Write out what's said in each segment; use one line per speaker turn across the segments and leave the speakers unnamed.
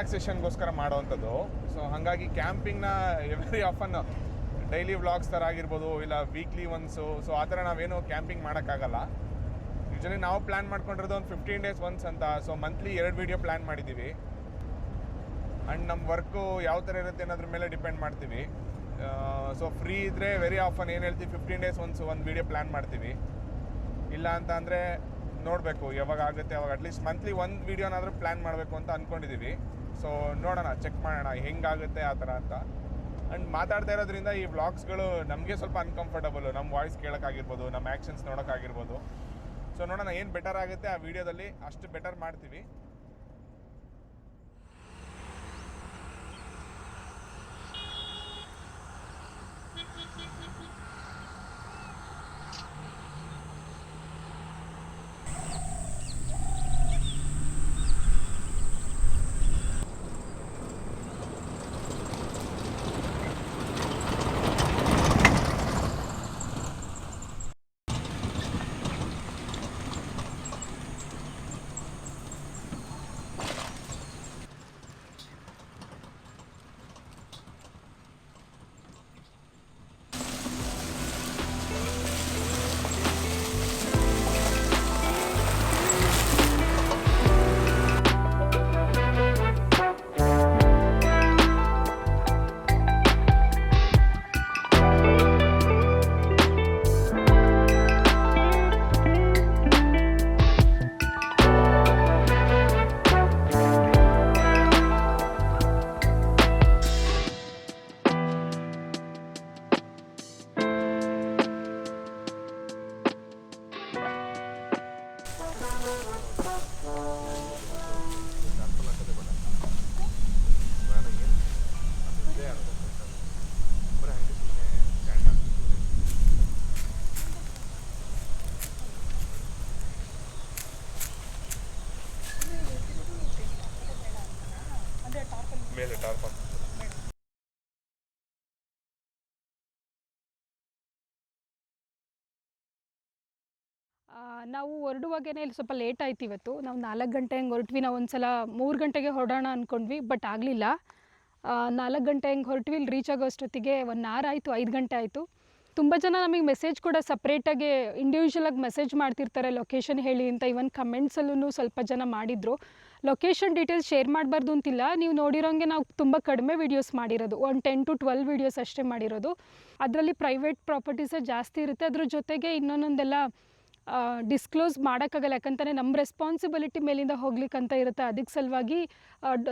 ರಿಲ್ಯಾಕ್ಸೇಷನ್ಗೋಸ್ಕರ ಮಾಡೋವಂಥದ್ದು. So ಹಾಗಾಗಿ ಕ್ಯಾಂಪಿಂಗ್ನ every often daily vlogs ಥರ ಆಗಿರ್ಬೋದು, ಇಲ್ಲ ವೀಕ್ಲಿ ಒನ್ಸು, ಸೊ ಆ ಥರ ನಾವೇನು ಕ್ಯಾಂಪಿಂಗ್ ಮಾಡೋಕ್ಕಾಗಲ್ಲ. ಯೂಶ್ವಲಿ ನಾವು ಪ್ಲ್ಯಾನ್ ಮಾಡ್ಕೊಂಡಿರೋದು ಒಂದು 15 days ಒನ್ಸ್ ಅಂತ. ಸೊ ಮಂತ್ಲಿ 2 ವೀಡಿಯೋ ಪ್ಲ್ಯಾನ್ ಮಾಡಿದ್ದೀವಿ. ಆ್ಯಂಡ್ ನಮ್ಮ ವರ್ಕು ಯಾವ ಥರ ಇರುತ್ತೆ ಅನ್ನೋದ್ರ ಮೇಲೆ ಡಿಪೆಂಡ್ ಮಾಡ್ತೀವಿ. ಸೊ ಫ್ರೀ ಇದ್ದರೆ ವೆರಿ ಆಫನ್ ಏನು ಹೇಳ್ತೀವಿ 15 days ಒನ್ಸ್ ಒಂದು ವೀಡಿಯೋ ಪ್ಲ್ಯಾನ್ ಮಾಡ್ತೀವಿ. ಇಲ್ಲ ಅಂತ ಅಂದರೆ ನೋಡಬೇಕು ಯಾವಾಗ ಆಗುತ್ತೆ ಅವಾಗ. ಅಟ್ಲೀಸ್ಟ್ ಮಂತ್ಲಿ ಒಂದು ವೀಡಿಯೋನಾದರೂ ಪ್ಲ್ಯಾನ್ ಮಾಡಬೇಕು ಅಂತ ಅಂದ್ಕೊಂಡಿದ್ದೀವಿ. ಸೊ ನೋಡೋಣ, ಚೆಕ್ ಮಾಡೋಣ ಹೆಂಗಾಗುತ್ತೆ ಆ ಥರ ಅಂತ. ಆ್ಯಂಡ್ ಮಾತಾಡ್ತಾ ಇರೋದ್ರಿಂದ ಈ ವ್ಲಾಗ್ಸ್ಗಳು ನಮಗೆ ಸ್ವಲ್ಪ ಅನ್ಕಂಫರ್ಟಬಲು, ನಮ್ಮ ವಾಯ್ಸ್ ಕೇಳೋಕ್ಕಾಗಿರ್ಬೋದು, ನಮ್ಮ ಆ್ಯಕ್ಷನ್ಸ್ ನೋಡೋಕ್ಕಾಗಿರ್ಬೋದು. ಸೊ ನೋಡೋಣ ಏನು ಬೆಟರ್ ಆಗುತ್ತೆ ಆ ವಿಡಿಯೋದಲ್ಲಿ ಅಷ್ಟು ಬೆಟರ್ ಮಾಡ್ತೀವಿ. ಮೇಲೆ ಟಾರ್ಪಲ್
ನಾವು ಹೊರಡುವಾಗೇ ಇಲ್ಲಿ ಸ್ವಲ್ಪ ಲೇಟ್ ಆಯ್ತು. ಇವತ್ತು ನಾವು 4 ಗಂಟೆ ಹಂಗೆ ಹೊರಟ್ವಿ. ನಾವು ಒಂದ್ಸಲ 3 ಗಂಟೆಗೆ ಹೊರಡೋಣ ಅಂದ್ಕೊಂಡ್ವಿ, ಬಟ್ ಆಗಲಿಲ್ಲ. 4 ಗಂಟೆ ಹಂಗೆ ಹೊರಟ್ವಿ. ಇಲ್ಲಿ ರೀಚ್ ಆಗೋ ಅಷ್ಟೊತ್ತಿಗೆ 1 hour ಆಯಿತು, 5 ಗಂಟೆ ಆಯಿತು. ತುಂಬ ಜನ ನಮಗೆ ಮೆಸೇಜ್ ಕೂಡ ಸಪ್ರೇಟಾಗಿ ಇಂಡಿವಿಜುವಲಾಗಿ ಮೆಸೇಜ್ ಮಾಡ್ತಿರ್ತಾರೆ ಲೊಕೇಶನ್ ಹೇಳಿ ಅಂತ. ಇವನ್ ಕಮೆಂಟ್ಸಲ್ಲೂ ಸ್ವಲ್ಪ ಜನ ಮಾಡಿದರು. ಲೊಕೇಶನ್ ಡೀಟೇಲ್ಸ್ ಶೇರ್ ಮಾಡಬಾರ್ದು ಅಂತಿಲ್ಲ. ನೀವು ನೋಡಿರೋಂಗೆ ನಾವು ತುಂಬ ಕಡಿಮೆ ವೀಡಿಯೋಸ್ ಮಾಡಿರೋದು, ಒಂದು 10 to 12 ವೀಡಿಯೋಸ್ ಅಷ್ಟೇ ಮಾಡಿರೋದು. ಅದರಲ್ಲಿ ಪ್ರೈವೇಟ್ ಪ್ರಾಪರ್ಟೀಸೇ ಜಾಸ್ತಿ ಇರುತ್ತೆ. ಅದ್ರ ಜೊತೆಗೆ ಇನ್ನೊಂದೆಲ್ಲ ಡಿಸ್ಕ್ಲೋಸ್ ಮಾಡೋಕ್ಕಾಗಲ್ಲ, ಯಾಕಂತಲೇ ನಮ್ಮ ರೆಸ್ಪಾನ್ಸಿಬಿಲಿಟಿ ಮೇಲಿಂದ ಹೋಗ್ಲಿಕ್ಕಂತ ಇರುತ್ತೆ. ಅದಕ್ಕೆ ಸಲುವಾಗಿ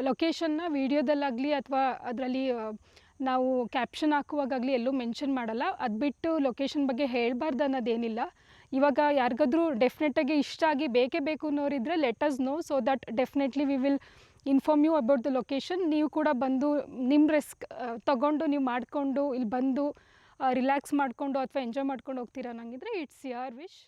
ಲೊಕೇಶನ್ನ ವೀಡಿಯೋದಲ್ಲಾಗಲಿ ಅಥವಾ ಅದರಲ್ಲಿ ನಾವು ಕ್ಯಾಪ್ಷನ್ ಹಾಕುವಾಗಲಿ ಎಲ್ಲೂ ಮೆನ್ಷನ್ ಮಾಡಲ್ಲ. ಅದು ಬಿಟ್ಟು ಲೊಕೇಶನ್ ಬಗ್ಗೆ ಹೇಳಬಾರ್ದು ಅನ್ನೋದೇನಿಲ್ಲ. ಇವಾಗ ಯಾರಿಗಾದ್ರೂ ಡೆಫಿನೆಟಾಗಿ ಇಷ್ಟ ಆಗಿ ಬೇಕೇ ಬೇಕು ಅನ್ನೋರಿದ್ರೆ let us know, so that definitely we will inform you about the location. ನೀವು ಕೂಡ ಬಂದು ನಿಮ್ಮ ರಿಸ್ಕ್ ತೊಗೊಂಡು ನೀವು ಮಾಡಿಕೊಂಡು ಇಲ್ಲಿ ಬಂದು ರಿಲ್ಯಾಕ್ಸ್ ಮಾಡಿಕೊಂಡು ಅಥವಾ ಎಂಜಾಯ್ ಮಾಡ್ಕೊಂಡು ಹೋಗ್ತೀರಾ ಅನ್ನಂಗಿದ್ರೆ ಇಟ್ಸ್ ಯುವರ್ ವಿಶ್.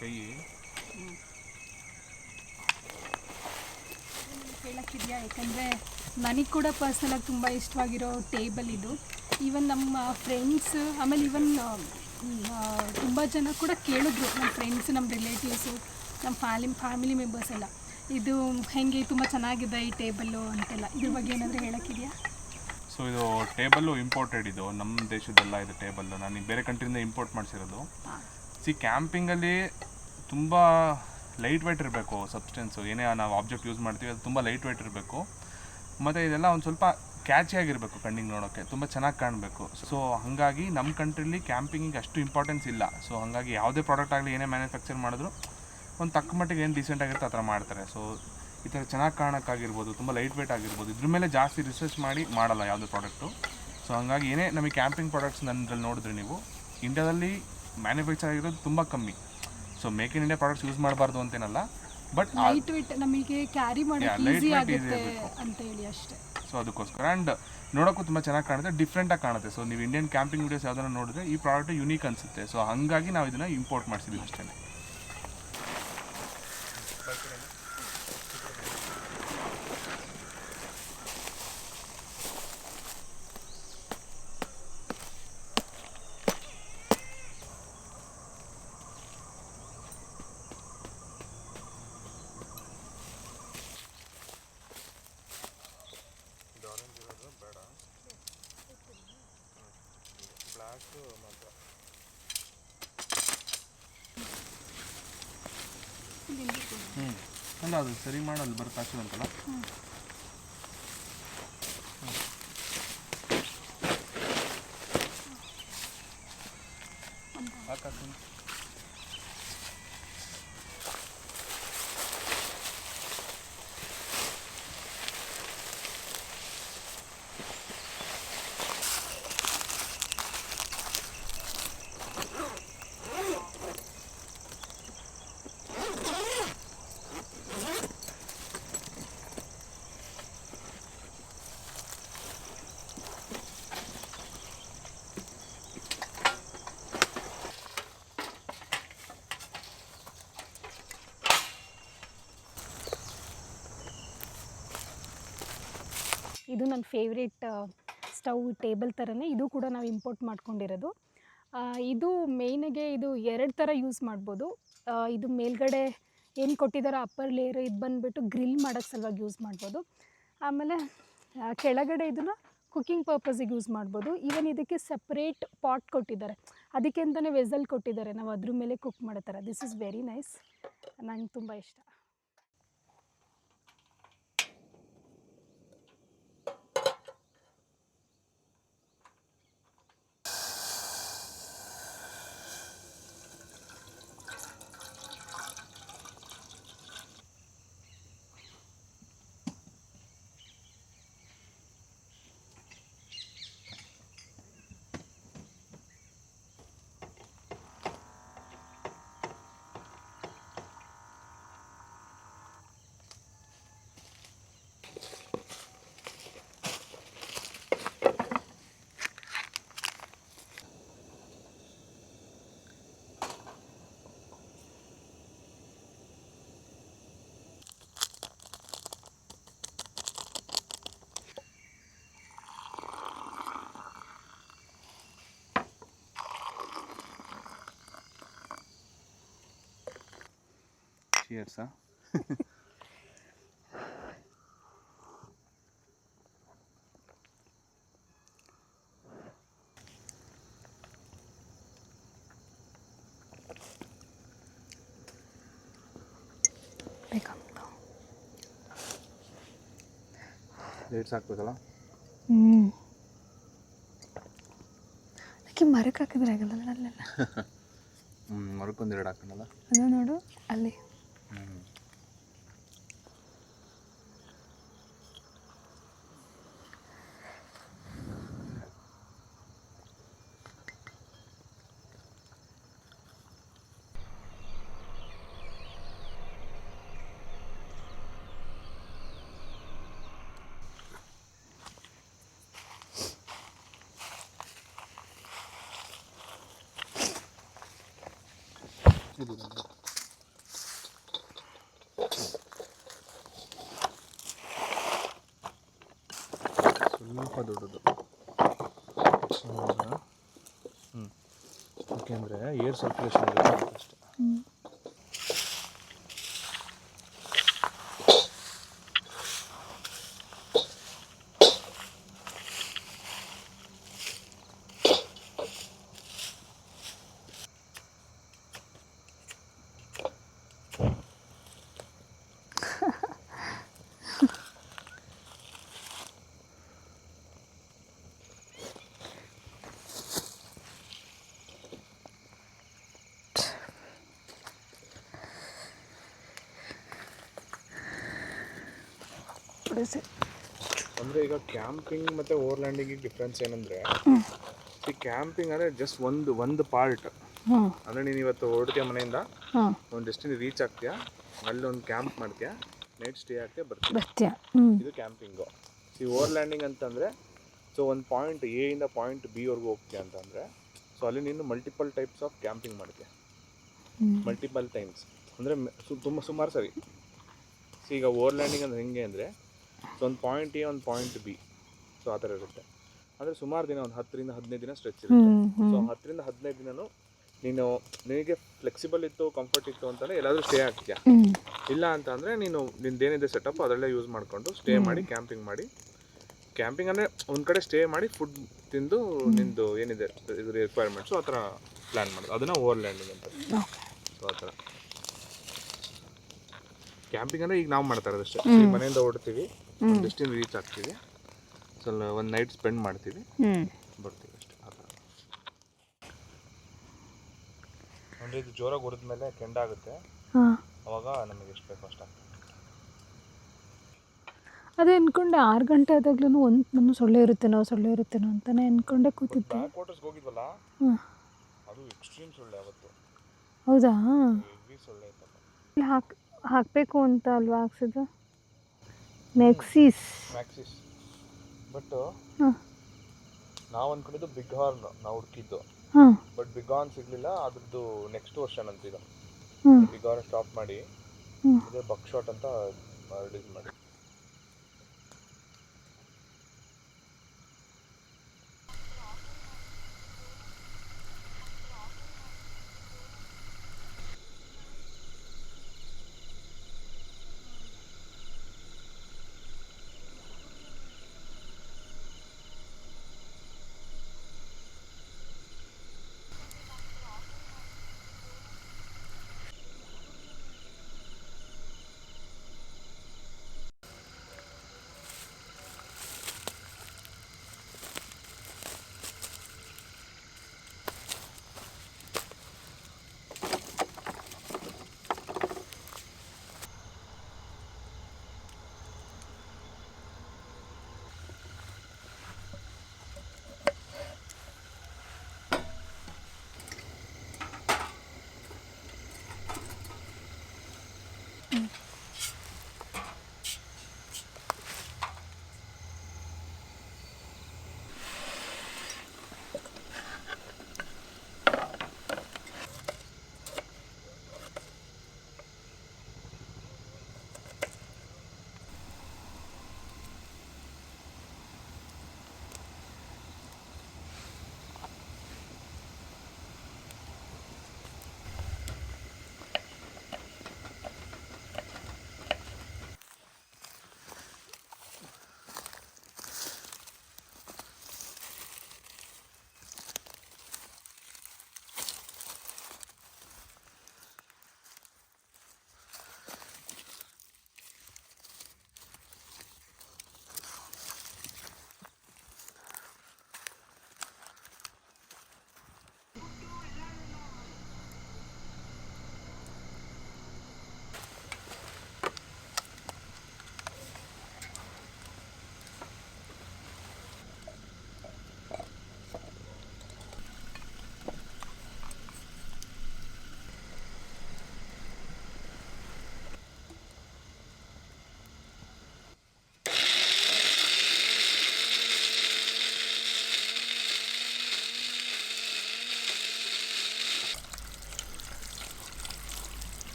ಕೈ
ಹೇಳಕ್ಕಿದೆಯಾ? ಯಾಕಂದರೆ ನನಗೆ ಕೂಡ ಪರ್ಸ್ನಲಾಗಿ ತುಂಬ ಇಷ್ಟವಾಗಿರೋ ಟೇಬಲ್ ಇದು. ಈವನ್ ನಮ್ಮ ಫ್ರೆಂಡ್ಸ್, ಆಮೇಲೆ ಈವನ್ ತುಂಬ ಜನ ಕೂಡ ಕೇಳಿದ್ರು, ನಮ್ಮ ಫ್ರೆಂಡ್ಸ್, ನಮ್ಮ ರಿಲೇಟಿವ್ಸು, ನಮ್ಮ ಫ್ಯಾಮಿಲಿ ಮೆಂಬರ್ಸ್ ಎಲ್ಲ, ಇದು ಹೆಂಗೆ ತುಂಬ ಚೆನ್ನಾಗಿದೆ ಈ ಟೇಬಲ್ಲು ಅಂತೆಲ್ಲ. ಇದ್ರ ಬಗ್ಗೆ ಏನಾದರೂ ಹೇಳೋಕ್ಕಿದೆಯಾ?
ಸೊ ಇದು ಟೇಬಲ್ಲು ಇಂಪೋರ್ಟೆಡ್, ಇದು ನಮ್ಮ ದೇಶದಲ್ಲ ಇದು ಟೇಬಲ್ಲು. ನಾನು ಬೇರೆ ಕಂಟ್ರಿಯಿಂದ ಇಂಪೋರ್ಟ್ ಮಾಡಿಸಿರೋದು. ಕ್ಯಾಂಪಿಂಗಲ್ಲಿ ತುಂಬ ಲೈಟ್ ವೆಯ್ಟ್ ಇರಬೇಕು ಸಬ್ಸ್ಟೆನ್ಸು, ಏನೇ ನಾವು ಆಬ್ಜೆಕ್ಟ್ ಯೂಸ್ ಮಾಡ್ತೀವಿ ಅದು ತುಂಬ ಲೈಟ್ ವೆಯ್ಟ್ ಇರಬೇಕು. ಮತ್ತು ಇದೆಲ್ಲ ಒಂದು ಸ್ವಲ್ಪ ಕ್ಯಾಚಿಯಾಗಿರಬೇಕು, ಕಣ್ಣಿಗೆ ನೋಡೋಕ್ಕೆ ತುಂಬ ಚೆನ್ನಾಗಿ ಕಾಣಬೇಕು. ಸೊ ಹಾಗಾಗಿ ನಮ್ಮ ಕಂಟ್ರಿಲಿ ಕ್ಯಾಂಪಿಂಗಿಗೆ ಅಷ್ಟು ಇಂಪಾರ್ಟೆನ್ಸ್ ಇಲ್ಲ. ಸೊ ಹಾಗಾಗಿ ಯಾವುದೇ ಪ್ರಾಡಕ್ಟ್ ಆಗಲಿ ಏನೇ ಮ್ಯಾನುಫ್ಯಾಕ್ಚರ್ ಮಾಡಿದ್ರು ಒಂದು ತಕ್ಕ ಮಟ್ಟಿಗೆ ಏನು ಡೀಸೆಂಟಾಗಿರುತ್ತೆ ಆ ಥರ ಮಾಡ್ತಾರೆ. ಸೊ ಈ ಥರ ಚೆನ್ನಾಗಿ ಕಾಣೋಕ್ಕಾಗಿರ್ಬೋದು, ತುಂಬ ಲೈಟ್ ವೆಯ್ಟ್ ಆಗಿರ್ಬೋದು, ಇದ್ರ ಮೇಲೆ ಜಾಸ್ತಿ ರಿಸರ್ಚ್ ಮಾಡಿ ಮಾಡಲ್ಲ ಯಾವುದೇ ಪ್ರಾಡಕ್ಟು. ಸೊ ಹಾಗಾಗಿ ಏನೇ ನಮಗೆ ಕ್ಯಾಂಪಿಂಗ್ ಪ್ರಾಡಕ್ಟ್ಸ್ ನನ್ನಲ್ಲಿ ನೋಡಿದ್ರೆ ನೀವು ಇಂಡಿಯಾದಲ್ಲಿ ಮ್ಯಾನುಫ್ಯಾಕ್ಚರ್ ಆಗಿರೋದು ತುಂಬ ಕಮ್ಮಿ. So make in India products use ಮಾಡಬಾರ್ದು ಅಂತೇನಲ್ಲ, ಬಟ್
ಲೈಟ್ ವೇಟ್ ನಮಗೆ ಕ್ಯಾರಿ ಮಾಡೋಕ್ಕೆ ಈಸಿ ಆಗುತ್ತೆ ಅಂತ ಹೇಳಿ ಅಷ್ಟೇ.
ಸೊ ಅದಕ್ಕೋಸ್ಕರ ಆ್ಯಂಡ್ ನೋಡೋಕ್ಕೂ ತುಂಬ ಚೆನ್ನಾಗಿ ಕಾಣುತ್ತೆ, ಡಿಫ್ರೆಂಟಾಗಿ ಕಾಣುತ್ತೆ. ಸೊ ನೀವು ಇಂಡಿಯನ್ ಕ್ಯಾಂಪಿಂಗ್ ವೀಡಿಯೋಸ್ ಯಾವ್ದಾರ ನೋಡಿದ್ರೆ ಈ ಪ್ರಾಡಕ್ಟ್ ಯುನೀಕ್ ಅನಿಸುತ್ತೆ. ಸೊ ಹಾಗಾಗಿ ನಾವು ಇದನ್ನು ಇಂಪೋರ್ಟ್ ಮಾಡಿಸಿದ್ವಿ ಅಷ್ಟೇ. ಅಷ್ಟು ಮಾತ್ರ. ಅಲ್ಲ ಅದು ಸರಿ ಮಾಡಲ್ಲ ಬರುತ್ತೆ ಅಷ್ಟು ಅಂತಲ್ಲ.
ಇದು ನನ್ನ ಫೇವ್ರೇಟ್ ಸ್ಟವ್ ಟೇಬಲ್ ಥರನೇ, ಇದು ಕೂಡ ನಾವು ಇಂಪೋರ್ಟ್ ಮಾಡ್ಕೊಂಡಿರೋದು. ಇದು ಮೇಯ್ನಿಗೆ ಇದು 2 ಥರ ಯೂಸ್ ಮಾಡ್ಬೋದು. ಇದು ಮೇಲ್ಗಡೆ ಏನು ಕೊಟ್ಟಿದ್ದಾರೋ ಅಪ್ಪರ್ ಲೇಯರ್, ಇದು ಬಂದುಬಿಟ್ಟು ಗ್ರಿಲ್ ಮಾಡೋಕ್ಕೆ ಸಲುವಾಗಿ ಯೂಸ್ ಮಾಡ್ಬೋದು. ಆಮೇಲೆ ಕೆಳಗಡೆ ಇದನ್ನು ಕುಕ್ಕಿಂಗ್ ಪರ್ಪಸಿಗೆ ಯೂಸ್ ಮಾಡ್ಬೋದು. ಈವನ್ ಇದಕ್ಕೆ ಸಪ್ರೇಟ್ ಪಾಟ್ ಕೊಟ್ಟಿದ್ದಾರೆ, ಅದಕ್ಕೆ ಅಂತಲೇ ವೆಸಲ್ ಕೊಟ್ಟಿದ್ದಾರೆ, ನಾವು ಅದ್ರ ಮೇಲೆ ಕುಕ್ ಮಾಡೋ ಥರ. ದಿಸ್ ಇಸ್ ವೆರಿ ನೈಸ್, ನಂಗೆ ತುಂಬ ಇಷ್ಟ.
Cheers, huh? ಲೇಟ್ಸ್ ಹಾಕ್ಬೇಕಲ್ಲ.
ಅದಕ್ಕೆ ಮರಕ್ಕೆ ಹಾಕಿದ್ರೆ ಆಗಲ್ಲ ಅಲ್ಲೆಲ್ಲ.
ಮರಕ್ಕೊಂದು 2 ಹಾಕೋಣಲ್ಲ.
ಅದು ನೋಡು ಅಲ್ಲಿ.
ಇದು ಸ್ವಲ್ಪ ದೊಡ್ಡದು. ಯಾಕೆಂದರೆ ಏರ್ ಸರ್ಕ್ಯುಲೇಷನ್ ಇರುತ್ತೆ ಅಷ್ಟೇ. ಅಂದರೆ ಈಗ ಕ್ಯಾಂಪಿಂಗ್ ಮತ್ತು ಓವರ್ಲ್ಯಾಂಡಿಂಗಿಗೆ ಡಿಫ್ರೆನ್ಸ್ ಏನಂದರೆ, ಈ ಕ್ಯಾಂಪಿಂಗ್ ಅಂದರೆ ಜಸ್ಟ್ ಒಂದು ಪಾರ್ಟ್. ಅಂದರೆ ನೀನು ಇವತ್ತು ಹೊರಡ್ತೀಯ ಮನೆಯಿಂದ, ಒಂದು ಡೆಸ್ಟಿನಿ ರೀಚ್ ಆಗ್ತೀಯಾ, ಅಲ್ಲಿ ಒಂದು ಕ್ಯಾಂಪ್ ಮಾಡ್ತೀಯಾ, ನೈಟ್ ಸ್ಟೇ ಆಗ್ತೀಯಾ, ಬರ್ತೀಯ. ಇದು ಕ್ಯಾಂಪಿಂಗು. ಈ ಓವರ್ಲ್ಯಾಂಡಿಂಗ್ ಅಂತಂದರೆ, ಸೊ ಒಂದು ಪಾಯಿಂಟ್ ಎ ಇಂದ ಪಾಯಿಂಟ್ ಬಿ ವರೆಗೂ ಹೋಗ್ತೀಯ ಅಂತಂದರೆ, ಸೊ ಅಲ್ಲಿ ನೀನು ಮಲ್ಟಿಪಲ್ ಟೈಪ್ಸ್ ಆಫ್ ಕ್ಯಾಂಪಿಂಗ್ ಮಾಡ್ತೀಯ, ಮಲ್ಟಿಪಲ್ ಟೈಮ್ಸ್. ಅಂದರೆ ಸುಮಾರು ಸರಿ. ಸೊ ಈಗ ಓವರ್ಲ್ಯಾಂಡಿಂಗ್ ಅಂದರೆ ಹೆಂಗೆ ಅಂದರೆ, ಸೊ ಒಂದು ಪಾಯಿಂಟ್ ಎ ಒಂದು ಪಾಯಿಂಟ್ ಬಿ, ಸೊ ಆ ಥರ ಇರುತ್ತೆ. ಅಂದರೆ ಸುಮಾರು ದಿನ, ಒಂದು 10 ರಿಂದ 15 ದಿನ ಸ್ಟ್ರೆಚ್ ಇರುತ್ತೆ. ಸೊ 10 ರಿಂದ 15 ದಿನವೂ ನಿನಗೆ ಫ್ಲೆಕ್ಸಿಬಲ್ ಇತ್ತು, ಕಂಫರ್ಟ್ ಇತ್ತು ಅಂತಂದರೆ ಎಲ್ಲಾದರೂ ಸ್ಟೇ ಆಗ್ತೀಯ. ಇಲ್ಲ ಅಂತ ಅಂದರೆ ನಿಂದೇನಿದೆ ಸೆಟಪ್ ಅದರಲ್ಲೇ ಯೂಸ್ ಮಾಡಿಕೊಂಡು ಸ್ಟೇ ಮಾಡಿ ಕ್ಯಾಂಪಿಂಗ್ ಮಾಡಿ. ಕ್ಯಾಂಪಿಂಗ್ ಅಂದರೆ ಒಂದು ಕಡೆ ಸ್ಟೇ ಮಾಡಿ ಫುಡ್ ತಿಂದು ನಿಂದು ಏನಿದೆ ಇದು ರಿಕ್ವೈರ್ಮೆಂಟ್ಸು ಆ ಥರ ಪ್ಲ್ಯಾನ್ ಮಾಡೋದು, ಅದನ್ನು ಓವರ್ ಲ್ಯಾಂಡಿಂಗ್ ಅಂತ. ಸೊ ಆ ಥರ ಕ್ಯಾಂಪಿಂಗ್ ಅಂದರೆ ಈಗ ನಾವು ಮಾಡ್ತಾ ಇರೋದಷ್ಟೇ. ಈ ಮನೆಯಿಂದ ಹೊಡ್ತೀವಿ, ಡೆಸ್ಟಿನಿ ರೀಚ್ ಆಗ್ತೀವಿ, ಸ್ವಲ್ಪ ಒಂದು ನೈಟ್ ಸ್ಪೆಂಡ್ ಮಾಡ್ತೀವಿ, ಬರ್ತೀವಿ ಅಷ್ಟೇ. ಆ ಥರ ಅಂದರೆ ಇದು ಜೋರಾಗಿ ಹೊಡೆದ ಮೇಲೆ ಕೆಂಡಾಗುತ್ತೆ, ಅವಾಗ ನಮಗೆ ಎಷ್ಟು ಬೇಕು ಅಷ್ಟಾಗ್ತದೆ.
ಅದೇ ಅಂದ್ಕೊಂಡೆ 6 ಗಂಟೆ ಆದಾಗ್ಲೂ ನಾನು ಸೊಳ್ಳೆ ಇರುತ್ತೇನೋ ಅಂತಾನೆ ಅಂದ್ಕೊಂಡೆ ಕೂತಿದ್ದೆ.
ಬ್ಯಾಕ್ ವಾಟರ್ಸ್ ಹೋಗಿದ್ವಲ್ಲ, ಅದು ಎಕ್ಸ್ಟ್ರೀಮ್ ಸೊಳ್ಳೆ ಅವತ್ತು.
ಹೌದಾ?
ಹೆವಿ ಸೊಳ್ಳೆ ಇತ್ತಪ್ಪ.
ಹಾಕಬೇಕು ಅಂತ ಅಲ್ವಾ ಹಾಕ್ಸಿದ್ದು ಮ್ಯಾಕ್ಸಿಸ್.
ಬಟ್ ನಾವು ಅಂದ್ಕೊಂಡಿದ್ದು ಬಿಗ್ ಹಾರ್ನ್ ನಾವು ಹುಡುಕಿದ್ದು, ಬಟ್ ಬಿಗ್ ಹಾರ್ನ್ ಸಿಗಲಿಲ್ಲ. ಅದ್ರದ್ದು ನೆಕ್ಸ್ಟ್ ವರ್ಷನ್ ಅಂತ ಇದು ಬಿಗ್ ಹಾರ್ನ್ ಸ್ಟಾಪ್ ಮಾಡಿ ಇದು ಬಕ್ ಶಾಟ್ ಅಂತ ರಿಲೀಸ್ ಮಾಡಿ.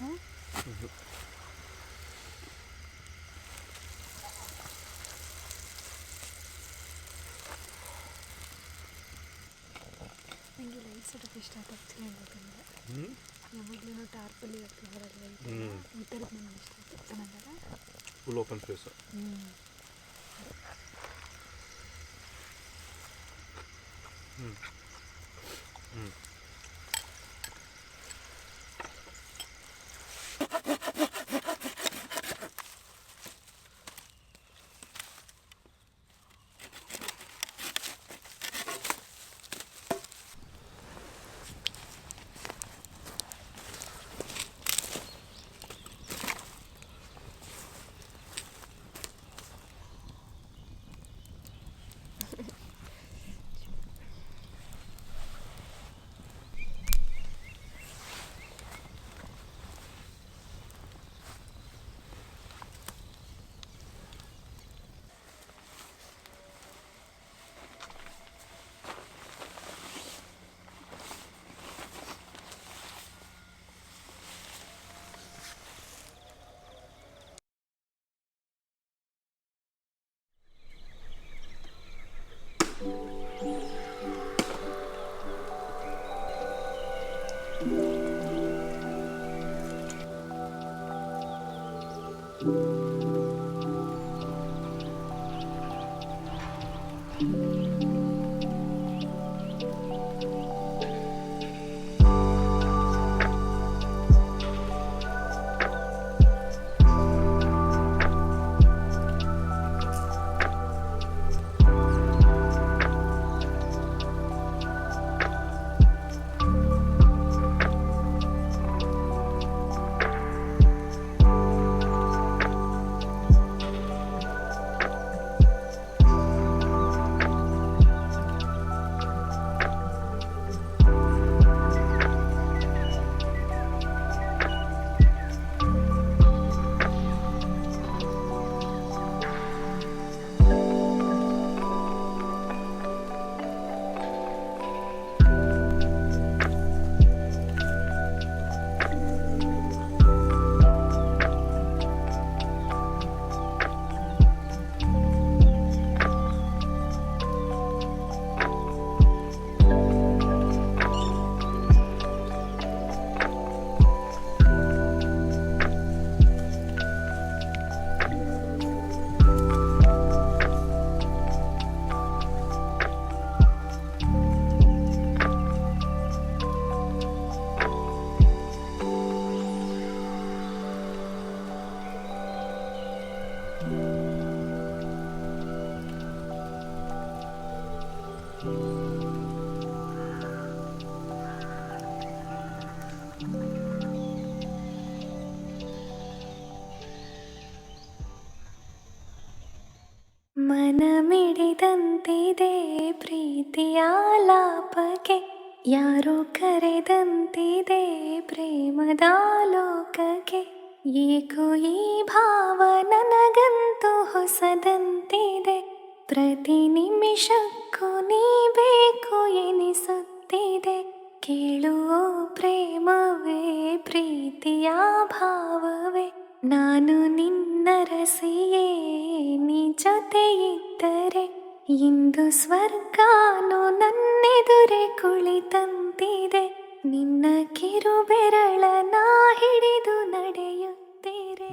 ಸಾಕು. ನನಗೆ ಲೈಟ್ ಸೆಟಪ್ ಇಷ್ಟ ಆಗುತ್ತೆ ಹೇಳ್ಬೇಕಂದ್ರೆ. ಯಾವಾಗಲೂ ಟಾರ್ಪಲ್ಲಿ ಫ್ಲವರಲ್ಲಿ ಈ ಥರದ್ದು ನನಗೆ ಇಷ್ಟ ಆಗುತ್ತೆ. ಚೆನ್ನಾಗಲ್ಲ?
Full open space.
ಮನ ಮಿಡಿದಂತಿದೆ ಪ್ರೀತಿಯ ಲಾಪಕ್ಕೆ, ಯಾರೋ ಕರೆದಂತಿದೆ ಪ್ರೇಮದ ಲೋಕಕ್ಕೆ. ಏಕೋ ಈ ಭಾವ ನನಗಂತೂ ಹೊಸದಂತಿದೆ, ಪ್ರತಿ ನಿಮಿಷಕ್ಕೂ ನೀ ಬೇಕು ಎನಿಸುತ್ತಿದೆ. ಕೇಳುವ ಪ್ರೇಮವೇ ಪ್ರೀತಿಯ ಭಾವವೇ, ನಾನು ನಿನ್ನ ರಸಿಯೇ ನೀ ಜೊತೆ ಇದ್ದರೆ, ಇಂದು ಸ್ವರ್ಗಾನು ನನ್ನೆದುರೆ ಕುಳಿತಂತಿದೆ. ನಿನ್ನ ಕಿರುಬೆರಳ ನಾ ಹಿಡಿದು ನಡೆಯುತ್ತೀರೆ.